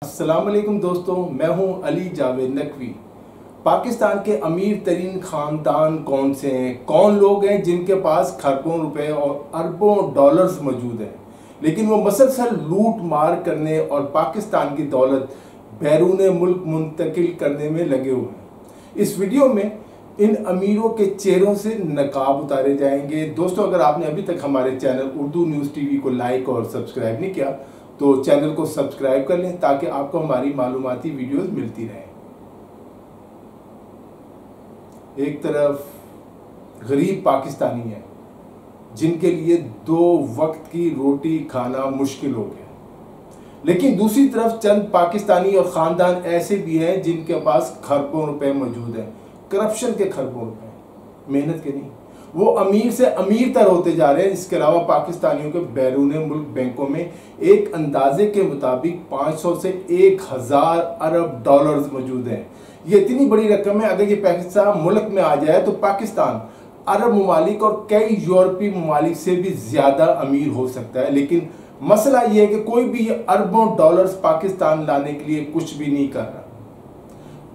अस्सलाम वालेकुम दोस्तों, मैं हूं अली जावेद नकवी। पाकिस्तान के अमीर तरीन ख़ानदान कौन से हैं? कौन लोग हैं जिनके पास खरबों रुपए और अरबों डॉलर्स मौजूद हैं, लेकिन वो मसलसल लूट मार करने और पाकिस्तान की दौलत बैरून मुल्क मुंतकिल करने में लगे हुए हैं। इस वीडियो में इन अमीरों के चेहरों से नकाब उतारे जाएंगे। दोस्तों, अगर आपने अभी तक हमारे चैनल उर्दू न्यूज़ टीवी को लाइक और सब्सक्राइब नहीं किया तो चैनल को सब्सक्राइब कर लें ताकि आपको हमारी मालूमाती वीडियोस मिलती रहें। एक तरफ गरीब पाकिस्तानी हैं जिनके लिए 2 वक्त की रोटी खाना मुश्किल हो गया, लेकिन दूसरी तरफ चंद पाकिस्तानी और ख़ानदान ऐसे भी हैं जिनके पास खरबों रुपए मौजूद हैं, करप्शन के खरबों रुपए, मेहनत के नहीं। वो अमीर से अमीर तर होते जा रहे हैं। इसके अलावा पाकिस्तानियों के बैरून मुल्क बैंकों में एक अंदाजे के मुताबिक 500 से 1000 अरब डॉलर्स मौजूद हैं। ये इतनी बड़ी रकम है, अगर ये पैसा मुल्क में आ जाए तो पाकिस्तान अरब ममालिक और कई यूरोपीय ममालिक से भी ज़्यादा अमीर हो सकता है। लेकिन मसला ये है कि कोई भी ये अरबों डॉलर्स पाकिस्तान लाने के लिए कुछ भी नहीं कर रहा।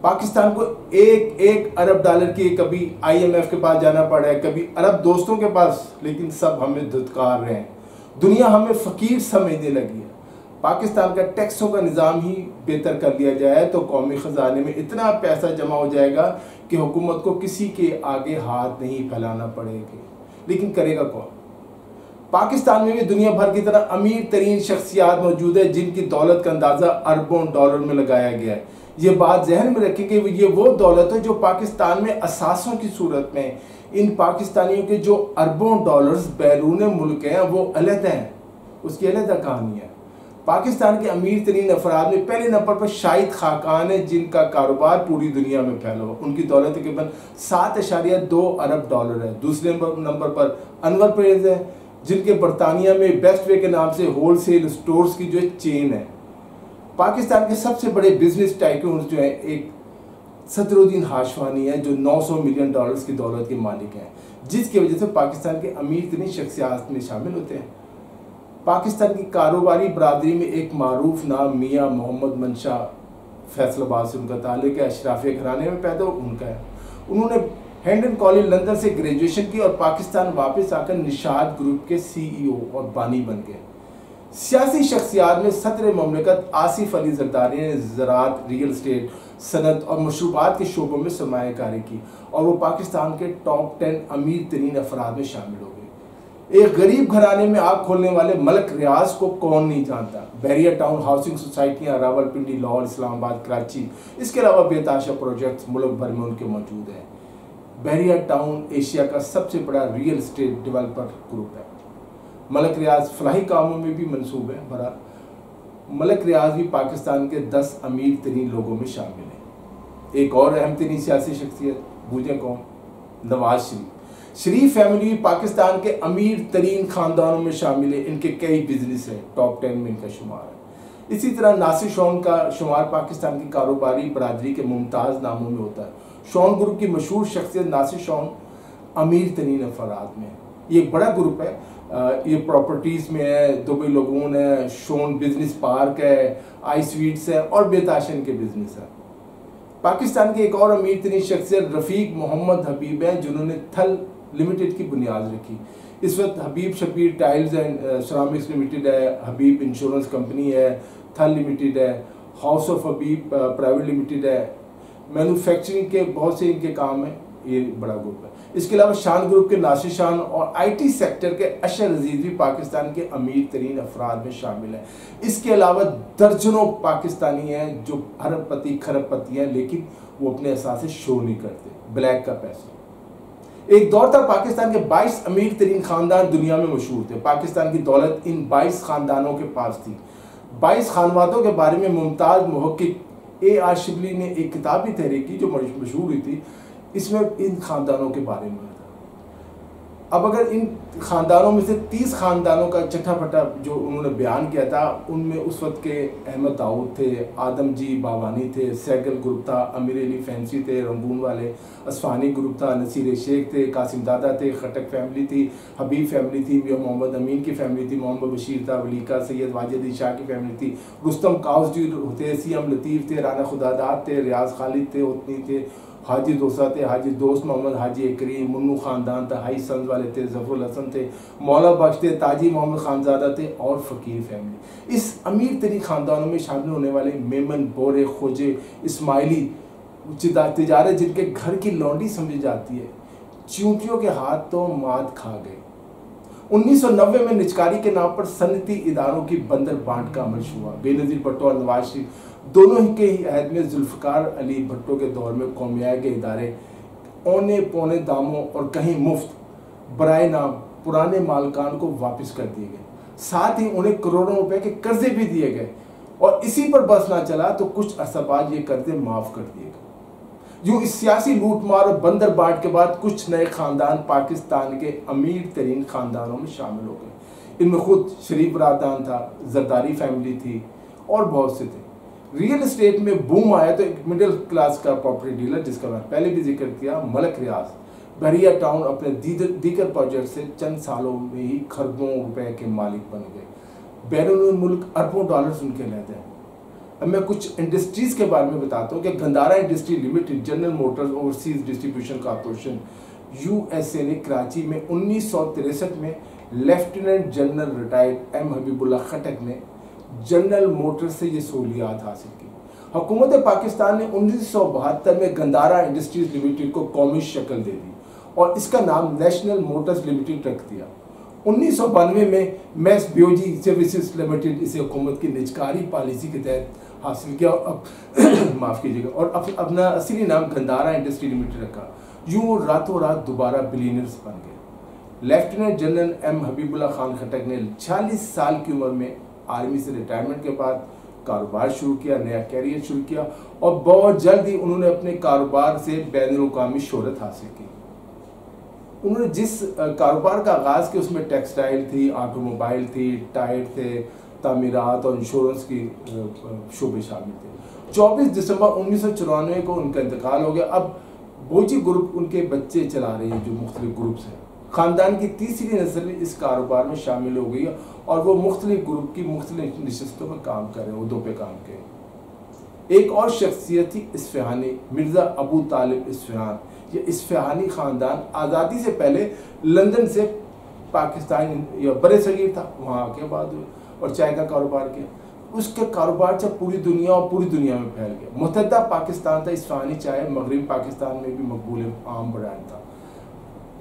पाकिस्तान को एक अरब डॉलर की कभी IMF के पास जाना पड़ा है, कभी अरब दोस्तों के पास, लेकिन सब हमें धुतकार रहे हैं। दुनिया हमें फ़कीर समझने लगी है। पाकिस्तान का टैक्सों का निज़ाम ही बेहतर कर लिया जाए तो कौमी ख़जाने में इतना पैसा जमा हो जाएगा कि हुकूमत को किसी के आगे हाथ नहीं फैलाना पड़ेगा। लेकिन करेगा कौन? पाकिस्तान में भी दुनिया भर की तरह अमीर तरीन शख्सियात मौजूद है जिनकी दौलत का अंदाज़ा अरबों डॉलर में लगाया गया है। ये बात जहन में रखें कि ये वो दौलत है जो पाकिस्तान में असासों की सूरत में इन पाकिस्तानियों के जो अरबों डॉलर्स बैरून मुल्क हैं वो अलग हैं, उसकी अलग कहानी है। पाकिस्तान के अमीर तरीन अफराद में पहले नंबर पर शाहिद खाकान है जिनका कारोबार पूरी दुनिया में फैला हुआ। उनकी दौलत तकरीबन 7.2 अरब डॉलर है। दूसरे नंबर पर अनवर परवेज है जिनके बरतानिया में बेस्ट वे के नाम से होलसेल स्टोर्स की जो चेन है। पाकिस्तान के सबसे बड़े बिजनेस टाइकून्स जो है एक सदरुद्दीन हाशवानी है जो 900 मिलियन डॉलर्स की दौलत के मालिक हैं, जिसकी वजह से पाकिस्तान के अमीर तरीन शख्सियात में शामिल होते हैं। पाकिस्तान की कारोबारी बरादरी में एक मारूफ नाम मियाँ मोहम्मद मंशा, फैसलाबाद से उनका ताल्लुक है, अशराफिया घराने में पैदा उनका है। उन्होंने हेंडन कॉलेज लंदन से ग्रेजुएशन की और पाकिस्तान वापस आकर निशाद ग्रुप के CEO और बानी बन गए। सियासी शख्सियात में सदर ममलिकत आसिफ अली जरदारी ने ज़राअत, रियल इस्टेट, सनत और मशरूबात के शोबों में सरमायाकारी की और वो पाकिस्तान के टॉप 10 अमीर तरीन अफराद में शामिल हो गए। एक गरीब घराने में आग खोलने वाले मलक रियाज को कौन नहीं जानता। बहरिया टाउन हाउसिंग सोसाइटियाँ रावलपिंडी, लाहौर, इस्लामाबाद, कराची, इसके अलावा बेताशा प्रोजेक्ट्स मुल्क भर में उनके मौजूद हैं। बहरिया टाउन एशिया का सबसे बड़ा रियल इस्टेट डेवलपर ग्रुप है। मलक रियाज फलाही कामों में भी मंसूब है भरा। मलक रियाज भी पाकिस्तान के 10 अमीर तरीन लोगों में शामिल है। एक और अहम तरीन सियासी शख्सियत बूझें कौन? नवाज शरीफ। शरीफ फैमिली पाकिस्तान के अमीर तरीन ख़ानदानों में शामिल है। इनके कई बिजनेस हैं, टॉप 10 में इनका शुमार है। इसी तरह नासिर शौन का शुमार पाकिस्तान की कारोबारी बरादरी के मुमताज़ नामों में होता है। शौन ग्रुप की मशहूर शख्सियत नासिर शौन अमीर तरीन अफराद में। ये एक बड़ा ग्रुप है। ये प्रॉपर्टीज़ में है, दुबई लगून है, शोन बिजनेस पार्क है, आई स्वीट्स है और बेताशन के बिजनेस है। पाकिस्तान के एक और अमीर तरीन शख्सियत रफ़ीक मोहम्मद हबीब हैं जिन्होंने थल लिमिटेड की बुनियाद रखी। इस वक्त हबीब शबीर टाइल्स एंड सरामिक्स लिमिटेड है, हबीब इंश्योरेंस कंपनी है, थल लिमिटेड है, house of Habib private limited है। मैन्युफैक्चरिंग के बहुत से इनके काम हैं। ये बड़ा ग्रुप है। इसके अलावा शान ग्रुप के नासिर शान और IT सेक्टर के अशर अजीज भी पाकिस्तान के अमीर तरीन अफराद में शामिल हैं। इसके अलावा दर्जनों पाकिस्तानी हैं जो अरबपति खरबपति हैं, लेकिन वो अपने एहसास से शो नहीं करते। ब्लैक का पैसा। एक दौर था पाकिस्तान के 22 अमीर तरीन ख़ानदान दुनिया में मशहूर थे। पाकिस्तान की दौलत इन 22 ख़ानदानों के पास थी। 22 खानवादों के बारे में मुमताज़ मुहक्किक A.R. शिबली ने एक किताब भी तहरीर की जो मशहूर हुई थी। इसमें इन ख़ानदानों के बारे में था। अब अगर इन ख़ानदानों में से 30 ख़ानदानों का चट्ठा पट्टा जो उन्होंने बयान किया था, उनमें उस वक्त के अहमद दाऊद थे, आदम जी बावानी थे, सैगल ग्रुप था, अमीर अली फैंसी थे रंगून वाले, असफानी ग्रुप था, नसीर शेख थे, कासिम दादा थे, खटक फैमिली थी, हबीब फैमिली थी, मोहम्मद अमीन की फैमिली थी, मोहम्मद बशीर था, वलीका सैयद वाजिद अली शाह की फैमिली थी, रुस्तम काउस जी थे, सीएम लतीफ़ थे, राना खुदादाद थे, रियाज खालिद थे, उतनी थे, हाजी दोसा थे, हाजी दोस्त मोहम्मद, हाजी करीम, मुन्नू ख़ानदान था, हाई सन्स वाले थे, जफरुल हसन थे, मौला बख्श थे, ताजी मोहम्मद खानजादा थे और फ़कीर फैमिली। इस अमीर तरीन ख़ानदानों में शामिल होने वाले मेमन, बोरे, खोजे, इस्माइली तिजारत जिनके घर की लौंडी समझी जाती है, चूंटियों के हाथ तो मात खा गए। 1990 में निचकारी के नाम पर सनती इदारों की बंदर बांट का अमल हुआ। बेनज़ीर भुट्टो और नवाज शरीफ दोनों ही के ही अहद में जुल्फ़िकार अली भुट्टो के दौर में कौमिया के इदारे औने पौने दामों और कहीं मुफ्त बराए नाम पुराने मालकान को वापस कर दिए गए। साथ ही उन्हें करोड़ों रुपए के कर्जे भी दिए गए और इसी पर बस ना चला तो कुछ अरसा बाद ये कर्जे माफ़ कर दिए गए। यूँ इस सियासी लूटमार और बंदर बांट के बाद कुछ नए ख़ानदान पाकिस्तान के अमीर तरीन ख़ानदानों में शामिल हो गए। इनमें खुद शरीफ बरादरान था, जरदारी फैमिली थी और बहुत से थे। रियल एस्टेट में बूम आया तो एक मिडिल क्लास का प्रॉपर्टी डीलर, जिसका मैं पहले भी जिक्र किया, मलक रियाज, बहरिया टाउन अपने दीगर प्रोजेक्ट से चंद सालों में ही खरबों रुपए के मालिक बन गए। बैरून मुल्क अरबों डॉलर्स उनके लेते हैं। अब मैं कुछ इंडस्ट्रीज़ के बारे में बताता हूँ कि Gandhara industry limited, general motors overseas distribution corporation USA ने कराची में 1963 में lieutenant general retired M Habibullah Khattak ने जनरल मोटर्स से ये सहूलियात हासिल की। हुकूमत पाकिस्तान ने 1972 में गंदारा इंडस्ट्रीज लिमिटेड को कौमी शक्ल दे दी और इसका नाम नेशनल मोटर्स लिमिटेड रख दिया। 1992 में मैस बियोजी सर्विसेज लिमिटेड इसे हुकूमत की निजकारी पॉलिसी के तहत हासिल किया और माफ़ कीजिएगा, और अपना असली नाम गंदारा इंडस्ट्री लिमिटेड रखा। यूँ रातों रात दोबारा बिलियनर्स बन गए। Lieutenant general M Habibullah Khan Khattak ने 46 साल की उम्र में आर्मी से रिटायरमेंट के बाद कारोबार शुरू किया, नया कैरियर शुरू किया और बहुत जल्द ही उन्होंने अपने कारोबार से बैनुल-अक़वामी शोहरत हासिल की। उन्होंने जिस कारोबार का आगाज़ किया उसमें टेक्सटाइल थी, ऑटोमोबाइल थी, टायर थे, तामीरात और इंश्योरेंस की शोबे शामिल थे। 24 दिसंबर 1994 को उनका इंतकाल हो गया। अब बोजी ग्रुप उनके बच्चे चला रहे हैं, जो मुख्तलिफ ग्रुप्स हैं। ख़ानदान की तीसरी नस्ल इस कारोबार में शामिल हो गई है और वो मुख्तलिफ ग्रुप की मुख्तलिफ नशिस्तों पर काम कर रहे हैं, उहदों पे काम कर। एक और शख्सियत थी इस्फ़हानी, मिर्ज़ा अबू तालिब इस्फ़हान। ये इस्फ़हानी ख़ानदान आज़ादी से पहले लंदन से पाकिस्तान या बड़े सगीर था, वहाँ आके बाद हुए और चाय का कारोबार किया। उसके कारोबार से पूरी दुनिया में फैल गया। मुतहदा पाकिस्तान था, इस्फ़हानी चाय मगरबी पाकिस्तान में भी मकबूल आम ब्रांड था,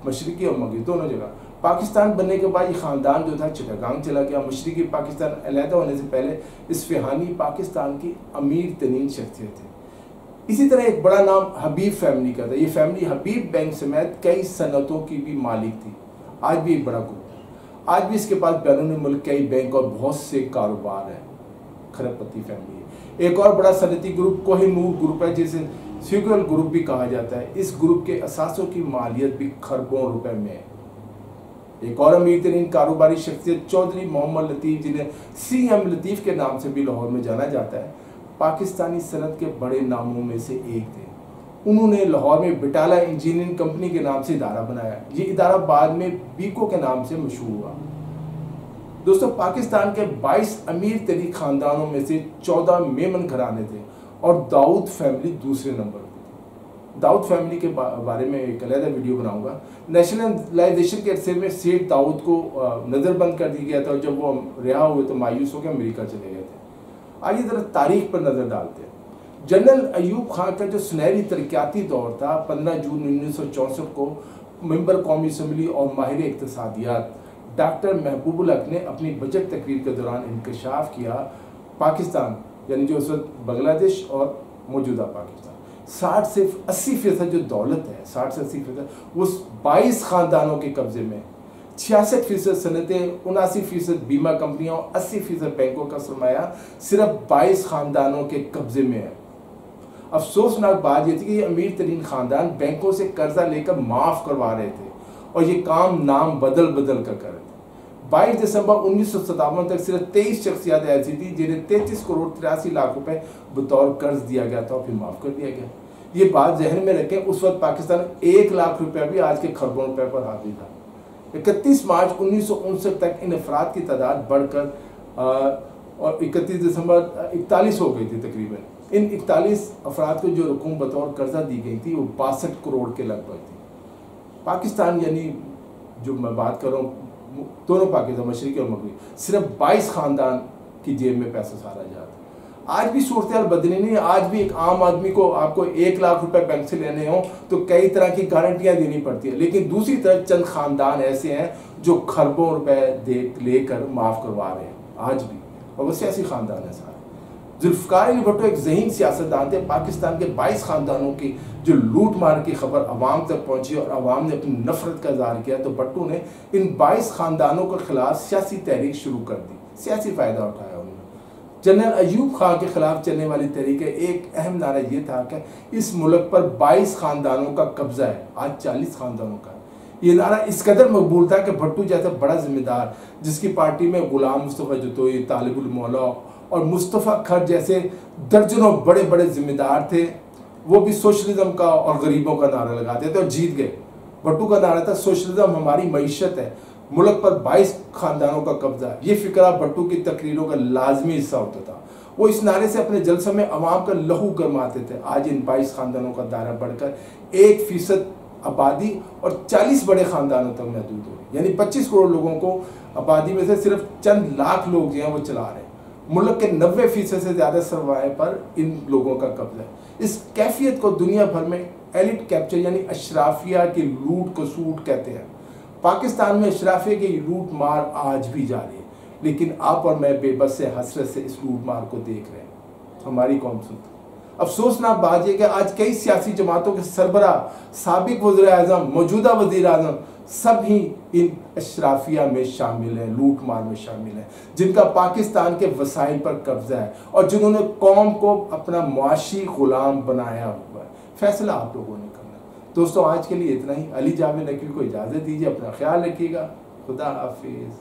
मशरक़ी और मगरबी दोनों जगह। पाकिस्तान बनने के बाद ये ख़ानदान जो था चिटागांग चला गया। मशरक़ी पाकिस्तान अलहदा होने से पहले इस्फ़हानी पाकिस्तान की अमीर तरीन शख्सियत थे। इसी तरह एक बड़ा नाम हबीब फैमिली का था। ये फैमिली हबीब बैंक समेत कई सनतों की भी मालिक थी। आज भी एक बड़ा ग्रुप है। आज भी इसके पास बैरून मुल्क कई बैंक और बहुत से कारोबार हैं। खरबपति फैमिली है। एक और बड़ा सनती ग्रुप कोहिनूर ग्रुप है, जिसे फ्यूगल ग्रुप भी कहा जाता है। इस ग्रुप के असासों की मालियत भी खरबों रुपए में है। एक और अमीर तरीन कारोबारी शख्सियत चौधरी मोहम्मद लतीफ़, जिन्हें CM लतीफ़ के नाम से भी लाहौर में जाना जाता है, पाकिस्तानी सनत के बड़े नामों में से एक थे। उन्होंने लाहौर में बिटाला इंजीनियरिंग कंपनी के नाम से इदारा बनाया। ये इदारा बाद में बीको के नाम से मशहूर हुआ। दोस्तों, पाकिस्तान के 22 अमीर तरीन ख़ानदानों में से 14 मेमन घराने थे और दाऊद फैमिली दूसरे नंबर पर थी। दाऊद फैमिली के बारे में एक अलग वीडियो बनाऊंगा। नेशनलाइजेशन के अरसे में सेठ दाऊद को नज़रबंद कर दिया गया था और जब वो रिहा हुए तो मायूस होकर अमेरिका चले गए थे। आइए ज़रा तारीख पर नज़र डालते हैं। जनरल अयूब खान का जो सुनहरी तरक्याती दौर था, 15 जून 1964 को मेंबर कौमी असम्बली और माहिर इक़्तिसादियात डॉक्टर महबूबुल हक ने अपनी बजट तकरीर के दौरान इंकशाफ किया पाकिस्तान, यानी जो उस वक्त बांग्लादेश और मौजूदा पाकिस्तान, 60 से 80% जो दौलत है, 60 से 80% वो 22 ख़ानदानों के कब्जे में, 66% सनतें, 79% बीमा कंपनियों, 80% बैंकों का सरमाया सिर्फ 22 ख़ानदानों के कब्जे में है। अफसोसनाक बात यह थी कि ये अमीर तरीन ख़ानदान बैंकों से कर्जा लेकर माफ़ करवा रहे थे और ये काम नाम बदल बदल कर रहे थे। 22 दिसंबर 1957 तक सिर्फ 23 शख्सियात ऐसी थी जिन्हें 33 करोड़ 83 लाख रुपए बतौर कर्ज दिया गया था और फिर माफ कर दिया गया। ये बात जहन में रखें, उस वक्त पाकिस्तान 1 लाख रुपया भी आज के खरबों रुपए पर हावी था। 31 मार्च 1959 तक इन अफराद की तादाद बढ़कर और 31 दिसंबर 41 हो गई थी तकरीबन। इन 41 अफराद को जो रकूम बतौर कर्जा दी गई थी वो 62 करोड़ के लगभग थी। पाकिस्तान यानी जो मैं बात कर रहा हूँ दोनों पाकिस्तान मशरिकी और मगरबी, सिर्फ 22 खानदान की जेब में पैसा सारा जाता। आज भी सूरत हाल बदली नहीं है। आज भी एक आम आदमी को आपको 1 लाख रुपए बैंक से लेने हो तो कई तरह की गारंटियां देनी पड़ती है, लेकिन दूसरी तरफ चंद खानदान ऐसे हैं जो खरबों रुपए दे लेकर माफ करवा रहे हैं आज भी, और वो सियासी खानदान है सारे। जुल्फकार अली भुट्टो एक ज़हीन सियासतदान थे। पाकिस्तान के 22 खानदानों की जो लूट मार की खबर अवाम तक पहुंची और अवाम ने अपनी नफरत का इज़हार किया, तो भुट्टो ने इन 22 खानदानों के खिलाफ सियासी तहरीक शुरू कर दी, सियासी फ़ायदा उठाया उन्होंने। जनरल अयूब खान के खिलाफ चलने वाली तहरीक एक अहम नारा ये था कि इस मुल्क पर 22 खानदानों का कब्जा है, आज 40 खानदानों का। ये नारा इस कदर मकबूल था कि भुट्टो जैसा बड़ा जिम्मेदार, जिसकी पार्टी में गुलाम मुस्तफ़ा जतोई, तालिबुल मौला और मुस्तफ़ा खर जैसे दर्जनों बड़े बड़े जिम्मेदार थे, वो भी सोशलिज्म का और गरीबों का नारा लगाते थे और जीत गए। भुट्टो का नारा था सोशलिज्म हमारी मईशत है, मुल्क पर 22 खानदानों का कब्जा। ये फिक्रा भुट्टो की तकरीरों का लाजमी हिस्सा होता था। वो इस नारे से अपने जलसों में अवाम का लहू गरमाते थे। आज इन 22 खानदानों का दायरा बढ़कर 1% आबादी और 40 बड़े खानदानों तक महदूद हो, यानी 25 करोड़ लोगों को आबादी में से सिर्फ चंद लाख लोग जो हैं वो चला रहे हैं। मुल्क के 90% से ज़्यादा सरमाए पर इन लोगों का कब्जा है। इस कैफियत को दुनिया भर में एलिट कैप्चर यानी अशराफिया की लूट को सूट कहते हैं। पाकिस्तान में अशराफिया की लूट मार आज भी जारी है, लेकिन आप और मैं बेबस से हसरत से इस लूट मार को देख रहे हैं। हमारी कौन सुनती? अफसोसनाक बात यह कि आज कई सियासी जमातों के सरबराह, साबिक वज़ीर-ए-आज़म, मौजूदा वज़ीर-ए-आज़म सब ही इन अशराफिया में शामिल हैं, लूट मार में शामिल हैं, जिनका पाकिस्तान के वसाइल पर कब्जा है और जिन्होंने कौम को अपना मुआशी गुलाम बनाया हुआ है। फैसला आप लोगों ने करना। दोस्तों आज के लिए इतना ही। अली जावेद नकवी को इजाज़त दीजिए, अपना ख्याल रखिएगा। खुदा हाफिज़।